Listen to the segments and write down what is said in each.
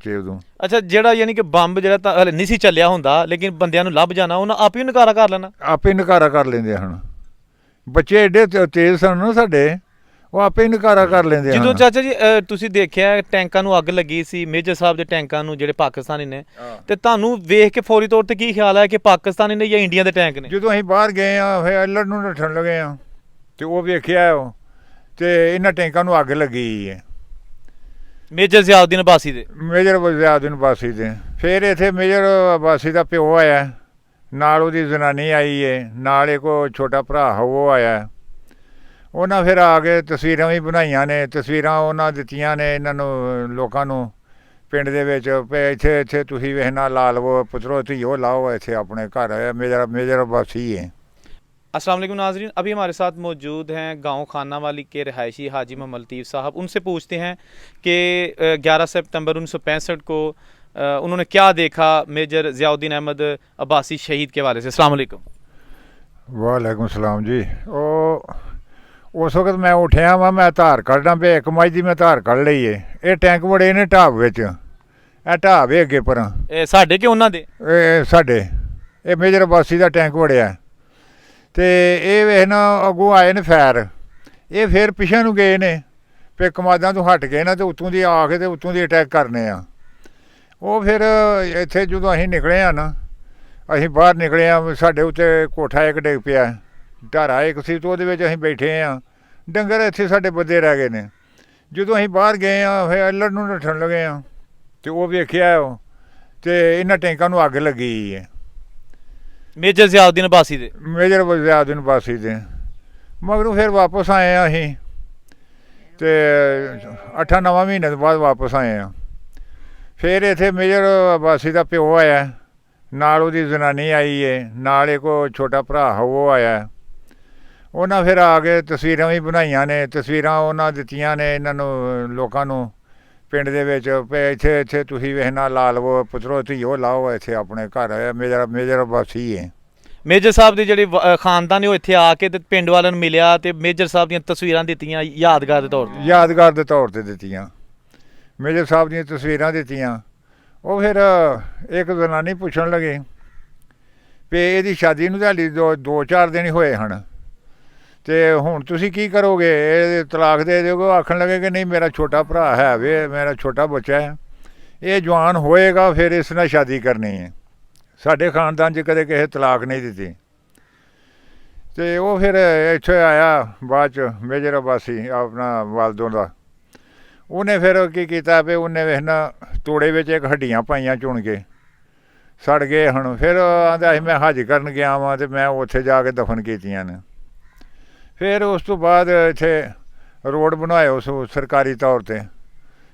उदों। अच्छा, ਜਿਹੜਾ ਯਾਨੀ ਕਿ ਬੰਬ ਜਿਹੜਾ ਤਾਂ ਹਲੇ ਨਹੀਂ ਸੀ ਚੱਲਿਆ ਹੁੰਦਾ, ਲੇਕਿਨ ਬੰਦਿਆਂ ਨੂੰ ਲੱਭ ਜਾਣਾ, ਉਹਨਾਂ ਆਪ ਹੀ ਨਕਾਰਾ ਕਰ ਲੈਣਾ। आपे नकारा कर लेंदे हन, बच्चे एडे तेज सन ना साडे, ਉਹ ਆਪੇ ਹੀ ਨਕਾਰਾ ਕਰ ਲੈਂਦੇ ਜਦੋਂ ਹਨ। ਚਾਚਾ ਜੀ ਤੁਸੀਂ ਦੇਖਿਆ ਟੈਂਕਾਂ ਨੂੰ ਅੱਗ ਲੱਗੀ ਸੀ, ਮੇਜਰ ਸਾਹਿਬ ਦੇ ਟੈਂਕਾਂ ਨੂੰ ਜਿਹੜੇ ਪਾਕਿਸਤਾਨੀ ਨੇ, ਤੇ ਤੁਹਾਨੂੰ ਵੇਖ ਕੇ ਫੌਰੀ ਤੌਰ ਤੇ ਕੀ ਖਿਆਲ ਆਇਆ ਕਿ ਪਾਕਿਸਤਾਨੀ ਨੇ ਜਾਂ ਇੰਡੀਆ ਦੇ ਟੈਂਕ ਨੇ? ਜਦੋਂ ਅਸੀਂ ਬਾਹਰ ਗਏ ਆ, ਫਿਰ ਅਲੜ ਨੂੰ ਨੱਠਣ ਲੱਗੇ ਆ, ਤੇ ਉਹ ਵੇਖਿਆ ਉਹ, ਤੇ ਇਹਨਾਂ ਟੈਂਕਾਂ ਨੂੰ ਅੱਗ ਲੱਗੀ ਹੈ ਮੇਜਰ ਜ਼ਿਆਉਦੀਨ ਅਬਾਸੀ ਦੇ, ਮੇਜਰ ਜ਼ਿਆਉਦੀਨ ਅਬਾਸੀ ਦੇ। ਫਿਰ ਇੱਥੇ ਮੇਜਰ ਅਬਾਸੀ ਦਾ ਪਿਓ ਆਇਆ, ਨਾਲ ਉਹਦੀ ਜਨਾਨੀ ਆਈ ਹੈ, ਨਾਲ ਇੱਕ ਛੋਟਾ ਭਰਾ ਉਹ ਆਇਆ। ਉਹਨਾਂ ਫਿਰ ਆ ਕੇ ਤਸਵੀਰਾਂ ਵੀ ਬਣਾਈਆਂ ਨੇ, ਤਸਵੀਰਾਂ ਉਹਨਾਂ ਦਿੱਤੀਆਂ ਨੇ ਇਹਨਾਂ ਨੂੰ, ਲੋਕਾਂ ਨੂੰ ਪਿੰਡ ਦੇ ਵਿੱਚ, ਇੱਥੇ ਇੱਥੇ ਤੁਸੀਂ ਵੇਖਣਾ ਲਾ ਲਵੋ ਪੁੱਤਰੋ, ਧੀਓ लाओ ਇੱਥੇ अपने घर है। मेजर अब्बासी है। अस्सलाम वालेकुम नाज़रीन, अभी हमारे साथ मौजूद हैं गांव खाना वाली के रहायशी हाजी मोहम्मद लतीफ़ साहब। उनसे पूछते हैं कि 11 सितंबर 1965 को उन्होंने क्या देखा मेजर ज़ियाउद्दीन अहमद अब्बासी शहीद के हवाले से। अस्सलाम वालेकुम। वालेकुम सलाम जी। उस वक्त मैं उठिया वा, मैं धार कढ़ना पे, एक मज की मैं धार कढ़ ली है। ये टैंक बड़े ने ढाब विच, ਇਹ ਢਾਬ ਹੈ ਅੱਗੇ ਪਰਾਂ, ਇਹ ਸਾਡੇ ਕਿ ਉਹਨਾਂ ਦੇ? ਇਹ ਸਾਡੇ, ਇਹ ਮੇਜਰ ਅਬਾਸੀ ਦਾ ਟੈਂਕ ਵੜਿਆ। ਤੇ ਇਹ ਵੇਖ ਨਾ ਅੱਗੋਂ ਆਏ ਨੇ ਫੈਰ, ਇਹ ਫਿਰ ਪਿਛੇ ਨੂੰ ਗਏ ਨੇ, ਫਿਰ ਕਮਾਦਾਂ ਤੋਂ ਹਟ ਗਏ ਨਾ, ਤੇ ਉੱਤੋਂ ਦੀ ਆ ਕੇ ਤੇ ਉੱਤੋਂ ਦੀ ਅਟੈਕ ਕਰਨੇ ਆ। ਉਹ ਫਿਰ ਇੱਥੇ ਜਦੋਂ ਅਸੀਂ ਨਿਕਲੇ ਆ ਨਾ, ਅਸੀਂ ਬਾਹਰ ਨਿਕਲੇ ਆ, ਸਾਡੇ ਉੱਤੇ ਕੋਠਾ ਇੱਕ ਡਿੱਗ ਪਿਆ, ਢਾਰਾ ਇੱਕ ਸੀ, ਤੇ ਉਹਦੇ ਵਿੱਚ ਅਸੀਂ ਬੈਠੇ ਆ, ਡੰਗਰ ਇੱਥੇ ਸਾਡੇ ਬੱਦੇ ਰਹਿ ਗਏ ਨੇ। ਜਦੋਂ ਅਸੀਂ ਬਾਹਰ ਗਏ ਆ, ਫਿਰ ਅਲੜ ਨੂੰ ਨੱਠਣ ਲੱਗੇ ਆ, ਤੇ ਉਹ ਵੇਖਿਆ ਉਹ, ਤੇ ਇਹਨਾਂ ਟੈਂਕਾਂ ਨੂੰ ਅੱਗ ਲੱਗੀ ਹੈ ਮੇਜਰ ਜ਼ਿਆਉਦੀਨ ਅਬਾਸੀ ਦੇ, ਮੇਜਰ ਜ਼ਿਆਉਦੀਨ ਅਬਾਸੀ ਦੇ। ਮਗਰੋਂ ਫਿਰ ਵਾਪਸ ਆਏ ਆ ਅਸੀਂ, ਤੇ 8-9 ਮਹੀਨੇ ਤੋਂ ਬਾਅਦ ਵਾਪਸ ਆਏ ਆ। ਫਿਰ ਇੱਥੇ ਮੇਜਰ ਅਬਾਸੀ ਦਾ ਪਿਓ ਆਇਆ, ਨਾਲ ਉਹਦੀ ਜਨਾਨੀ ਆਈ ਹੈ, ਨਾਲ ਇੱਕ ਛੋਟਾ ਭਰਾ ਉਹ ਆਇਆ। ਉਹਨਾਂ ਫਿਰ ਆ ਕੇ ਤਸਵੀਰਾਂ ਵੀ ਬਣਾਈਆਂ ਨੇ, ਤਸਵੀਰਾਂ ਉਹਨਾਂ ਦਿੱਤੀਆਂ ਨੇ ਇਹਨਾਂ ਨੂੰ, ਲੋਕਾਂ ਨੂੰ ਪਿੰਡ ਦੇ ਵਿੱਚ, ਇੱਥੇ ਇੱਥੇ ਤੁਸੀਂ ਵੇਖਣਾ ਲਾ ਲਵੋ ਪੁੱਤਰੋ, ਧੀਓ लाओ ਇੱਥੇ ਆਪਣੇ ਘਰ ਹੈ। ਮੇਜਰ ਅਬਾਸੀ ਹੈ। ਮੇਜਰ ਸਾਹਿਬ ਦੇ ਜਿਹੜੇ ਖਾਨਦਾਨ ਨੇ ਉਹ ਇੱਥੇ ਆ ਕੇ ਤੇ ਪਿੰਡ ਵਾਲਿਆਂ ਨੂੰ ਮਿਲਿਆ, ਤੇ ਮੇਜਰ ਸਾਹਿਬ ਦੀਆਂ ਤਸਵੀਰਾਂ ਦਿੱਤੀਆਂ ਯਾਦਗਾਰ ਦੇ ਤੌਰ ਤੇ, ਯਾਦਗਾਰ ਦੇ ਤੌਰ ਤੇ ਦਿੱਤੀਆਂ। ਮੇਜਰ ਸਾਹਿਬ ਦੀਆਂ ਤਸਵੀਰਾਂ ਦਿੱਤੀਆਂ। ਉਹ ਫਿਰ ਇੱਕ ਜਨਾਨੀ ਪੁੱਛਣ ਲੱਗੇ ਵੀ ਇਹਦੀ ਸ਼ਾਦੀ ਨੂੰ ਤਾਂ ਹਾਲੇ 2-4 ਦਿਨ ਹੀ ਹੋਏ ਹਨ, ਤੇ ਹੁਣ ਤੁਸੀਂ ਕੀ ਕਰੋਗੇ, ਇਹ ਤਲਾਕ ਦੇ ਦਿਓਗੇ? ਆਖਣ ਲੱਗੇ ਕਿ ਨਹੀਂ, ਮੇਰਾ ਛੋਟਾ ਭਰਾ ਹੈ ਵੇ, ਮੇਰਾ ਛੋਟਾ ਬੱਚਾ ਹੈ, ਇਹ ਜਵਾਨ ਹੋਏਗਾ ਫਿਰ ਇਸ ਨਾਲ ਸ਼ਾਦੀ ਕਰਨੀ ਹੈ। ਸਾਡੇ ਖਾਨਦਾਨ 'ਚ ਕਦੇ ਕਿਸੇ ਤਲਾਕ ਨਹੀਂ ਦਿੱਤੀ। ਤੇ ਉਹ ਫਿਰ ਇੱਥੇ ਆਇਆ ਬਾਅਦ 'ਚ ਮੇਜਰ ਅਬਾਸੀ, ਆਪਣਾ ਵਾਲਦੋਂ ਦਾ। ਉਹਨੇ ਫਿਰ ਕੀ ਕੀਤਾ ਵੀ ਉਹਨੇ ਵੇਖਣਾ ਤੋੜੇ ਵਿੱਚ ਇੱਕ ਹੱਡੀਆਂ ਪਾਈਆਂ ਚੁਣ ਕੇ, ਸੜ ਗਏ ਹੁਣ। ਫਿਰ ਆਂਦਾ ਸੀ ਮੈਂ ਹੱਜ ਕਰਨ ਗਿਆ ਵਾਂ, ਤੇ ਮੈਂ ਉੱਥੇ ਜਾ ਕੇ ਦਫਨ ਕੀਤੀਆਂ ਨੇ। ਫਿਰ ਉਸ ਤੋਂ ਬਾਅਦ ਇੱਥੇ ਰੋਡ ਬਣਾਏ ਉਸ ਸਰਕਾਰੀ ਤੌਰ 'ਤੇ,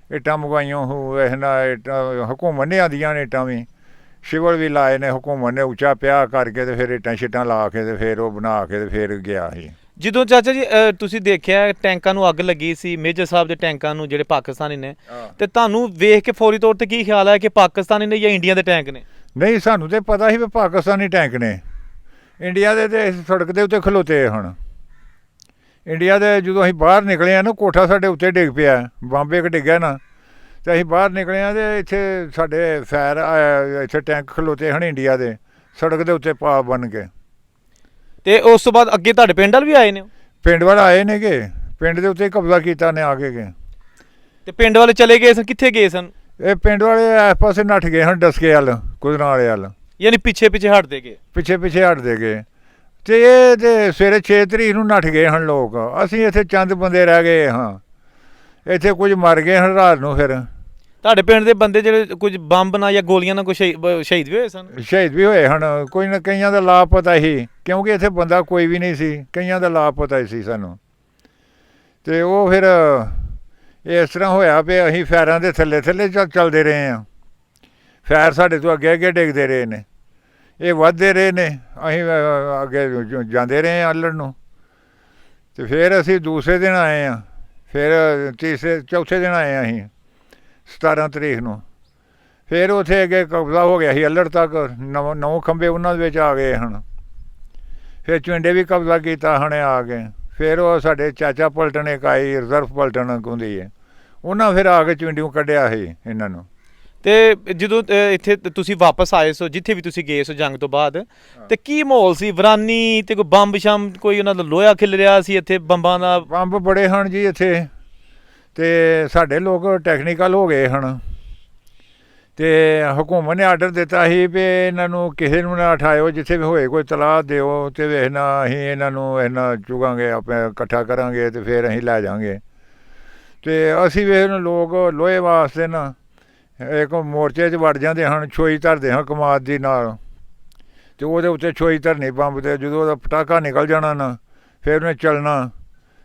ਇੱਟਾਂ ਮੰਗਵਾਈਆਂ ਹੋ ਇਹਨਾਂ, ਇੱਟਾਂ ਹਕੂਮਤ ਨੇ ਆਉਂਦੀਆਂ ਨੇ, ਇੱਟਾਂ ਵੀ ਸ਼ਿਵਲ ਵੀ ਲਾਏ ਨੇ ਹਕੂਮਤ ਨੇ, ਉੱਚਾ ਪਿਆ ਕਰਕੇ, ਤੇ ਫਿਰ ਇੱਟਾਂ ਸ਼ਿੱਟਾਂ ਲਾ ਕੇ, ਤੇ ਫਿਰ ਉਹ ਬਣਾ ਕੇ, ਤੇ ਫਿਰ ਗਿਆ ਸੀ। ਜਦੋਂ ਚਾਚਾ ਜੀ ਤੁਸੀਂ ਦੇਖਿਆ ਟੈਂਕਾਂ ਨੂੰ ਅੱਗ ਲੱਗੀ ਸੀ, ਮੇਜਰ ਸਾਹਿਬ ਦੇ ਟੈਂਕਾਂ ਨੂੰ ਜਿਹੜੇ ਪਾਕਿਸਤਾਨੀ ਨੇ, ਤੇ ਤੁਹਾਨੂੰ ਵੇਖ ਕੇ ਫੌਰੀ ਤੌਰ ਤੇ ਕੀ ਖਿਆਲ ਆਇਆ ਕਿ ਪਾਕਿਸਤਾਨੀ ਨੇ ਜਾਂ ਇੰਡੀਆ ਦੇ ਟੈਂਕ ਨੇ? ਨਹੀਂ, ਸਾਨੂੰ ਤਾਂ ਪਤਾ ਸੀ ਵੀ ਪਾਕਿਸਤਾਨੀ ਟੈਂਕ ਨੇ। ਇੰਡੀਆ ਦੇ ਤੇ ਸੜਕ ਦੇ ਉੱਤੇ ਖਲੋਤੇ ਹੁਣ। ਇੰਡੀਆ ਦੇ ਜਦੋਂ ਅਸੀਂ ਬਾਹਰ ਨਿਕਲੇ ਆ ਨਾ, ਕੋਠਾ ਸਾਡੇ ਉੱਤੇ ਡਿੱਗ ਪਿਆ, ਬੰਬ ਇੱਕ ਡਿੱਗਿਆ ਨਾ, ਤੇ ਅਸੀਂ ਬਾਹਰ ਨਿਕਲੇ ਆ, ਤੇ ਇੱਥੇ ਸਾਡੇ ਫੈਰ ਇੱਥੇ ਟੈਂਕ ਖਲੋਤੇ ਹਨ ਇੰਡੀਆ ਦੇ, ਸੜਕ ਦੇ ਉੱਤੇ ਪਾ ਬਣ ਕੇ। ਤੇ ਉਸ ਤੋਂ ਬਾਅਦ ਅੱਗੇ ਤੁਹਾਡੇ ਪਿੰਡ ਵਾਲ ਵੀ ਆਏ ਨੇ? ਪਿੰਡ ਵਾਲੇ ਆਏ ਨੇਗੇ, ਪਿੰਡ ਦੇ ਉੱਤੇ ਕਬਜ਼ਾ ਕੀਤਾ ਨੇ ਆ ਕੇ ਗਏ। ਤੇ ਪਿੰਡ ਵਾਲੇ ਚਲੇ ਗਏ ਸਨ, ਕਿੱਥੇ ਗਏ ਸਨ? ਇਹ ਪਿੰਡ ਵਾਲੇ ਇਸ ਪਾਸੇ ਨੱਠ ਗਏ ਹਨ, ਡਸਕੇ ਵੱਲ, ਕੁਦਰਾਂ ਵਾਲੇ ਵੱਲ, ਯਾਨੀ ਪਿੱਛੇ ਪਿੱਛੇ ਹਟਦੇ ਗਏ? ਪਿੱਛੇ ਹਟਦੇ ਗਏ। ਤੇ ਇਹ ਤੇ ਸਵੇਰੇ 6 ਤਰੀਕ ਨੂੰ ਨੱਠ ਗਏ ਹਨ ਲੋਕ। ਅਸੀਂ ਇੱਥੇ ਚੰਦ ਬੰਦੇ ਰਹਿ ਗਏ ਹਾਂ, ਇੱਥੇ ਕੁਝ ਮਰ ਗਏ ਹਨ ਰਾਤ ਨੂੰ। ਫਿਰ ਤੁਹਾਡੇ ਪਿੰਡ ਦੇ ਬੰਦੇ ਜਿਹੜੇ ਕੁਝ ਬੰਬ ਨਾਲ ਜਾਂ ਗੋਲੀਆਂ ਨਾਲ ਕੁਝ ਸ਼ਹੀਦ ਵੀ ਹੋਏ ਸਨ? ਸ਼ਹੀਦ ਵੀ ਹੋਏ ਹਨ, ਕੋਈ ਨਾ ਕਈਆਂ ਦਾ ਲਾਪਤਾ ਸੀ, ਕਿਉਂਕਿ ਇੱਥੇ ਬੰਦਾ ਕੋਈ ਵੀ ਨਹੀਂ ਸੀ, ਕਈਆਂ ਦਾ ਲਾਪਤਾ ਸੀ ਸਾਨੂੰ। ਤੇ ਉਹ ਫਿਰ ਇਸ ਤਰ੍ਹਾਂ ਹੋਇਆ ਵੀ ਅਸੀਂ ਫੈਰਾਂ ਦੇ ਥੱਲੇ ਚੱਲਦੇ ਰਹੇ ਹਾਂ। ਫੈਰ ਸਾਡੇ ਤੋਂ ਅੱਗੇ ਡਿੱਗਦੇ ਰਹੇ ਨੇ, ਇਹ ਵੱਧਦੇ ਰਹੇ ਨੇ, ਅਸੀਂ ਅੱਗੇ ਜਾਂਦੇ ਰਹੇ ਹਾਂ ਅਲੜ ਨੂੰ। ਤੇ ਫਿਰ ਅਸੀਂ ਦੂਸਰੇ ਦਿਨ ਆਏ ਹਾਂ, ਫਿਰ ਚੌਥੇ ਦਿਨ ਆਏ ਹਾਂ ਅਸੀਂ 17 ਤਰੀਕ ਨੂੰ। ਫਿਰ ਉੱਥੇ ਅੱਗੇ ਕਬਜ਼ਾ ਹੋ ਗਿਆ ਸੀ ਅਲੜ ਤੱਕ, 9 ਖੰਭੇ ਉਹਨਾਂ ਦੇ ਵਿੱਚ ਆ ਗਏ ਹਨ। ਫਿਰ ਚੁੰਡੇ ਵੀ ਕਬਜ਼ਾ ਕੀਤਾ ਹਣੇ ਆ ਕੇ। ਫਿਰ ਉਹ ਸਾਡੇ ਚਾਚਾ ਪਲਟਨ ਇੱਕ ਆਈ, ਰਿਜ਼ਰਵ ਪਲਟਨ ਹੁੰਦੀ ਹੈ, ਉਹਨਾਂ ਫਿਰ ਆ ਕੇ ਚੁੰਡੀਆਂ ਕੱਢਿਆ ਸੀ ਇਹਨਾਂ ਨੂੰ। ਤੇ ਜਦੋਂ ਇੱਥੇ ਤੁਸੀਂ ਵਾਪਸ ਆਏ ਸੋ, ਜਿੱਥੇ ਵੀ ਤੁਸੀਂ ਗਏ ਸੋ ਜੰਗ ਤੋਂ ਬਾਅਦ, ਤੇ ਕੀ ਮਾਹੌਲ ਸੀ? ਵਰਾਨੀ ਤੇ ਕੋਈ ਬੰਬ ਸ਼ੰਬ, ਕੋਈ ਉਹਨਾਂ ਦਾ ਲੋਹਾ ਖਿਲ ਰਿਹਾ ਸੀ ਇੱਥੇ ਬੰਬਾਂ ਦਾ? ਬੰਬ ਬੜੇ ਹਨ ਜੀ ਇੱਥੇ, ਤੇ ਸਾਡੇ ਲੋਕ ਟੈਕਨੀਕਲ ਹੋ ਗਏ ਹਨ, ਤੇ ਹਕੂਮਤ ਨੇ ਆਰਡਰ ਦਿੱਤਾ ਸੀ ਵੀ ਇਹਨਾਂ ਨੂੰ ਕਿਸੇ ਨੂੰ ਨਾ ਉਠਾਇਓ, ਜਿੱਥੇ ਵੀ ਹੋਏ ਕੋਈ ਤਲਾਹ ਦਿਓ, ਤੇ ਵੇਖਣਾ ਅਸੀਂ ਇਹਨਾਂ ਚੁਗਾਂਗੇ, ਆਪਣੇ ਇਕੱਠਾ ਕਰਾਂਗੇ ਤੇ ਫਿਰ ਅਸੀਂ ਲੈ ਜਾਵਾਂਗੇ। ਤੇ ਅਸੀਂ ਵੇਖ ਲੋਕ ਲੋਹੇ ਵਾਸਤੇ ਨਾ ਇੱਕ ਮੋਰਚੇ 'ਚ ਵੜ ਜਾਂਦੇ ਹਨ, ਛੋਈ ਧਰਦੇ ਹਾਂ ਕਮਾਦ ਦੀ ਨਾਲ, ਤੇ ਉਹਦੇ ਉੱਤੇ ਛੋਈ ਧਰਨੀ ਬੰਬ, ਤੇ ਜਦੋਂ ਉਹਦਾ ਪਟਾਕਾ ਨਿਕਲ ਜਾਣਾ ਨਾ, ਫਿਰ ਉਹਨੇ ਚੱਲਣਾ,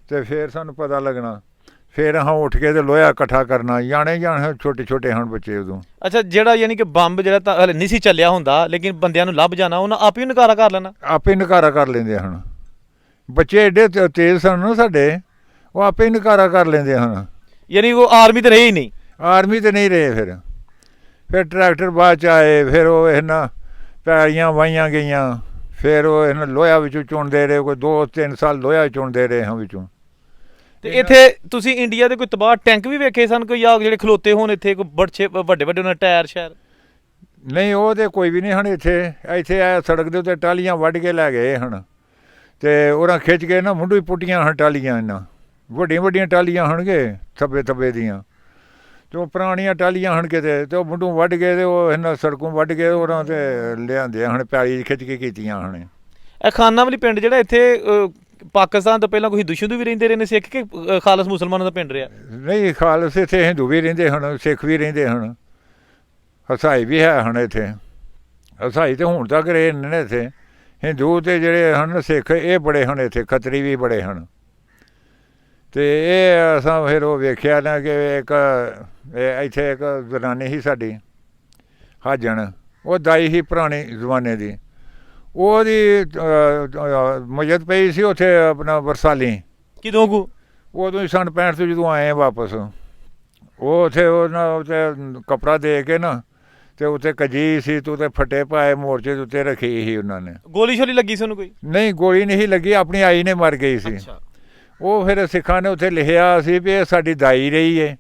ਤੇ ਫਿਰ ਸਾਨੂੰ ਪਤਾ ਲੱਗਣਾ, ਫਿਰ ਹਾਂ ਉੱਠ ਕੇ ਤੇ ਲੋਹਾ ਇਕੱਠਾ ਕਰਨਾ। ਜਾਣੇ ਛੋਟੇ ਛੋਟੇ ਹਨ ਬੱਚੇ ਉਦੋਂ। ਅੱਛਾ, ਜਿਹੜਾ ਯਾਨੀ ਕਿ ਬੰਬ ਜਿਹੜਾ ਤਾਂ ਹਲੇ ਨਹੀਂ ਸੀ ਚੱਲਿਆ ਹੁੰਦਾ, ਲੇਕਿਨ ਬੰਦਿਆਂ ਨੂੰ ਲੱਭ ਜਾਣਾ, ਉਹਨਾਂ ਆਪ ਹੀ ਨਕਾਰਾ ਕਰ ਲੈਣਾ? ਆਪੇ ਨਕਾਰਾ ਕਰ ਲੈਂਦੇ ਹਨ, ਬੱਚੇ ਐਡੇ ਤੇਜ਼ ਸਨ ਨਾ ਸਾਡੇ, ਉਹ ਆਪੇ ਹੀ ਨਕਾਰਾ ਕਰ ਲੈਂਦੇ ਹਨ। ਯਾਨੀ ਉਹ ਆਰਮੀ ਤੇ ਰਹੇ ਹੀ ਨਹੀਂ? ਆਰਮੀ ਤੇ ਨਹੀਂ ਰਹੇ। ਫਿਰ ਟਰੈਕਟਰ ਬਾਅਦ 'ਚ ਆਏ, ਫਿਰ ਉਹ ਇਹਨਾਂ ਪੈਲੀਆਂ ਵਾਹੀਆਂ ਗਈਆਂ, ਫਿਰ ਉਹ ਇਹਨਾਂ ਲੋਹਾ ਵਿੱਚੋਂ ਚੁਣਦੇ ਰਹੇ, ਕੋਈ 2-3 ਸਾਲ ਲੋਹਾ ਚੁਣਦੇ ਰਹੇ ਹਾਂ ਵਿੱਚੋਂ। ਤੇ ਇੱਥੇ ਤੁਸੀਂ ਇੰਡੀਆ ਦੇ ਕੋਈ ਤਬਾਹ ਟੈਂਕ ਵੀ ਵੇਖੇ ਸਨ ਕੋਈ, ਜਾਂ ਜਿਹੜੇ ਖਲੋਤੇ ਹੋਣ ਇੱਥੇ ਕੋਈ ਵੱਡੇ ਵੱਡੇ ਉਹਨਾਂ ਟਾਇਰ ਸ਼ਾਇਰ? ਨਹੀਂ, ਉਹ ਤੇ ਕੋਈ ਵੀ ਨਹੀਂ ਹਨ ਇੱਥੇ ਆ ਸੜਕ ਦੇ ਉੱਤੇ ਟਾਹਲੀਆਂ ਵੱਢ ਕੇ ਲੈ ਗਏ ਹਨ, ਤੇ ਉਹਨਾਂ ਖਿੱਚ ਕੇ ਨਾ ਮੁੰਡੂ ਹੀ ਪੁੱਟੀਆਂ ਹਨ ਟਾਹਲੀਆਂ, ਇਹਨਾਂ ਵੱਡੀਆਂ ਵੱਡੀਆਂ ਟਾਹਲੀਆਂ ਹਨਗੇ ਥੱਬੇ ਦੀਆਂ, ਤੇ ਉਹ ਪੁਰਾਣੀਆਂ ਟਾਹਲੀਆਂ ਹਨ ਕਿਤੇ, ਤੇ ਉਹ ਮੁੰਡੂ ਵੱਢ ਕੇ ਤੇ ਉਹ ਇਹਨਾਂ ਸੜਕੋਂ ਵੱਢ ਕੇ ਉਹਨਾਂ ਤੇ ਲਿਆਂਦੇ ਹਨ, ਪੈਲੀ ਖਿੱਚ ਕੇ ਕੀਤੀਆਂ ਹਨ। ਇਹ ਖਾਨਾ ਵਾਲੀ ਪਿੰਡ ਜਿਹੜਾ ਇੱਥੇ ਪਾਕਿਸਤਾਨ ਤੋਂ ਪਹਿਲਾਂ ਕੋਈ ਦੁਸ਼ਮਣ ਵੀ ਰਹਿੰਦੇ ਰਹੇ ਨੇ ਸਿੱਖ, ਕਿ ਖਾਲਸ ਮੁਸਲਮਾਨਾਂ ਦਾ ਪਿੰਡ ਰਿਹਾ? ਨਹੀਂ, ਖਾਲਸ ਇੱਥੇ ਹਿੰਦੂ ਵੀ ਰਹਿੰਦੇ ਹਨ, ਸਿੱਖ ਵੀ ਰਹਿੰਦੇ ਹਨ, ਹਸਾਈ ਵੀ ਹੈ ਹਨ ਇੱਥੇ। ਹਸਾਈ ਤੇ ਹੁਣ ਤੱਕ ਰਹੇ ਨੇ ਇੱਥੇ, ਹਿੰਦੂ ਤੇ ਜਿਹੜੇ ਹਨ ਸਿੱਖ ਇਹ ਬੜੇ ਹਨ ਇੱਥੇ, ਖੱਤਰੀ ਵੀ ਬੜੇ ਹਨ। ਤੇ ਇਹ ਅਸਾਂ ਫਿਰ ਉਹ ਵੇਖਿਆ ਨਾ ਕਿ ਇੱਥੇ ਇੱਕ ਜ਼ਨਾਨੀ ਸੀ ਸਾਡੀ ਹਾਜਣ, ਉਹ ਦਾਈ ਸੀ ਪੁਰਾਣੇ ਜ਼ਮਾਨੇ ਦੀ, ਉਹਦੀ ਮਜਦ ਪਈ ਸੀ ਉੱਥੇ ਆਪਣਾ ਵਰਸਾਲੀ। ਕਿਦੋਂ ਕੁ? ਉਦੋਂ ਹੀ ਸੰਨ 65 ਤੋਂ ਜਦੋਂ ਆਏ ਵਾਪਸ, ਉਹ ਉੱਥੇ ਉਹਨਾਂ ਉੱਤੇ ਕੱਪੜਾ ਦੇ ਕੇ ਨਾ, ਤੇ ਉੱਤੇ ਕਜੀ ਸੀ, ਤੇ ਉੱਤੇ ਫੱਟੇ ਪਾਏ ਮੋਰਚੇ ਦੇ ਉੱਤੇ ਰੱਖੀ ਸੀ ਉਹਨਾਂ ਨੇ। ਗੋਲੀ ਸ਼ੋਲੀ ਲੱਗੀ ਸੀ ਉਹਨੂੰ ਕੋਈ? ਨਹੀਂ, ਗੋਲੀ ਨਹੀਂ ਲੱਗੀ, ਆਪਣੀ ਆਈ ਨੇ ਮਰ ਗਈ ਸੀ। ਉਹ ਫਿਰ ਸਿੱਖਾਂ ਨੇ ਉੱਥੇ ਲਿਖਿਆ ਸੀ ਵੀ ਇਹ ਸਾਡੀ ਦਾਈ ਰਹੀ ਹੈ,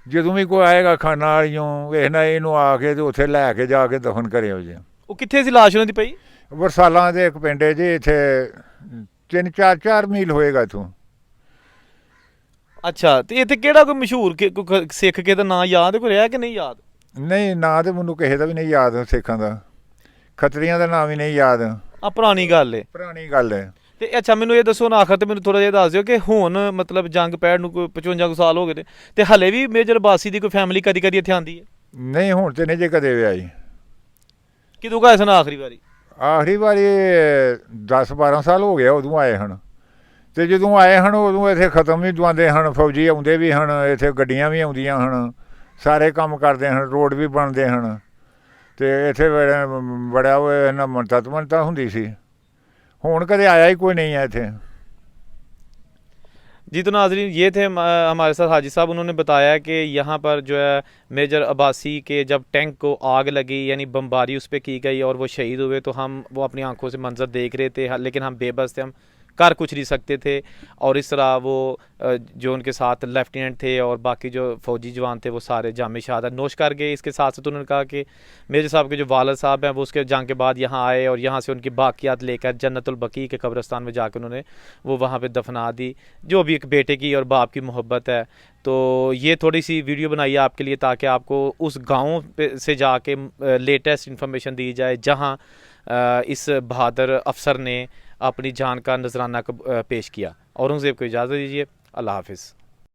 ਜਦੋਂ ਵੀ ਕੋਈ ਆਏਗਾ ਖਾਨਾ ਵਾਲੀਓ ਵੇਖਣਾ ਇਹਨੂੰ ਆ ਕੇ ਤੇ ਉੱਥੇ ਲੈ ਕੇ ਜਾ ਕੇ ਦਫਨ ਕਰਿਓ ਜੀ। ਉਹ ਕਿੱਥੇ ਸੀ ਲਾਸ਼ ਉਹਨਾਂ ਦੀ ਪਈ? ਵਰਸਾਲਾਂ ਦੇ ਇੱਕ ਪਿੰਡ ਹੈ ਜੀ, ਇੱਥੇ 3-4 ਮੀਲ ਹੋਏਗਾ ਇੱਥੋਂ। ਅੱਛਾ, ਤੇ ਇੱਥੇ ਕਿਹੜਾ ਕੋਈ ਮਸ਼ਹੂਰ ਸਿੱਖ ਕੇ ਦਾ ਨਾਂ ਯਾਦ ਕੋਈ ਰਿਹਾ ਕਿ ਨਹੀਂ ਯਾਦ? ਨਹੀਂ, ਨਾਂ ਤੇ ਮੈਨੂੰ ਕਿਸੇ ਦਾ ਵੀ ਨਹੀਂ ਯਾਦ, ਸਿੱਖਾਂ ਦਾ, ਖੱਤਰੀਆਂ ਦਾ ਨਾਂ ਵੀ ਨਹੀਂ ਯਾਦ। ਪੁਰਾਣੀ ਗੱਲ ਹੈ, ਪੁਰਾਣੀ ਗੱਲ ਹੈ। ਤੇ ਅੱਛਾ, ਮੈਨੂੰ ਇਹ ਦੱਸੋ ਨਾ ਆਖਰ ਤੇ ਮੈਨੂੰ ਥੋੜਾ ਜਿਹਾ ਦੱਸ ਦਿਓ ਕਿ ਹੁਣ ਮਤਲਬ ਜੰਗ ਪੈਣ ਨੂੰ ਕੋਈ 55 ਸਾਲ ਹੋ ਗਏ ਤੇ ਹਲੇ ਵੀ ਮੇਜਰ ਅਬਾਸੀ ਦੀ ਕੋਈ ਫੈਮਿਲੀ ਕਦੀ ਇੱਥੇ ਆਉਂਦੀ ਹੈ? ਨਹੀਂ, ਹੁਣ ਤੇ ਨਹੀਂ ਜੇ ਕਦੇ ਵੀ ਆਈ। ਕਿਦੋਂ ਗਏ ਸਨ ਆਖਰੀ ਵਾਰੀ? ਆਖਰੀ ਵਾਰੀ 10-12 ਸਾਲ ਹੋ ਗਿਆ ਉਦੋਂ ਆਏ ਹਨ, ਤੇ ਜਦੋਂ ਆਏ ਹਨ ਉਦੋਂ ਇੱਥੇ ਖਤਮ ਵੀ ਦਵਾਉਂਦੇ ਹਨ, ਫੌਜੀ ਆਉਂਦੇ ਵੀ ਹਨ, ਇੱਥੇ ਗੱਡੀਆਂ ਵੀ ਆਉਂਦੀਆਂ ਹਨ, ਸਾਰੇ ਕੰਮ ਕਰਦੇ ਹਨ, ਰੋਡ ਵੀ ਬਣਦੇ ਹਨ, ਤੇ ਇੱਥੇ ਬੜਾ ਉਹ ਇਹਨਾਂ ਮੰਨਤਾ ਹੁੰਦੀ ਸੀ। ਹੁਣ कदे आया ही कोई नहीं है थे। जी तो नाजरीन, ये थे हमारे साथ हाजी साहब। उन्होंने बताया कि यहाँ पर जो है मेजर अब्बासी के जब टैंक को आग लगी, यानी बमबारी उस पर की गई और वो शहीद हुए, तो हम वो अपनी आंखों से मंजर देख रहे थे, लेकिन हम बेबस थे, हम कर कुछ नहीं सकते थे। और इस तरह वो जो उनके साथ लेफ्टिनेंट थे और बाकी जो फ़ौजी जवान थे वो सारे जामे शहादत नोश कर गए। इसके साथ साथ उन्होंने कहा कि मेजर साहब के जो वालिद साहब हैं वो उसके जंग के बाद यहाँ आए और यहाँ से उनकी बाकियात लेकर जन्नतुल बकी के कब्रिस्तान में जाकर उन्होंने वो वहाँ पे दफना दी, जो भी एक बेटे की और बाप की मोहब्बत है। तो ये थोड़ी सी वीडियो बनाई है आपके लिए ताकि आपको उस गाँव से जाके लेटेस्ट इन्फॉर्मेशन दी जाए जहाँ इस बहादुर अफसर ने अपनी जान का नजराना पेश किया। औरंगज़ेब को इजाज़त दीजिए। अल्लाह हाफिज़।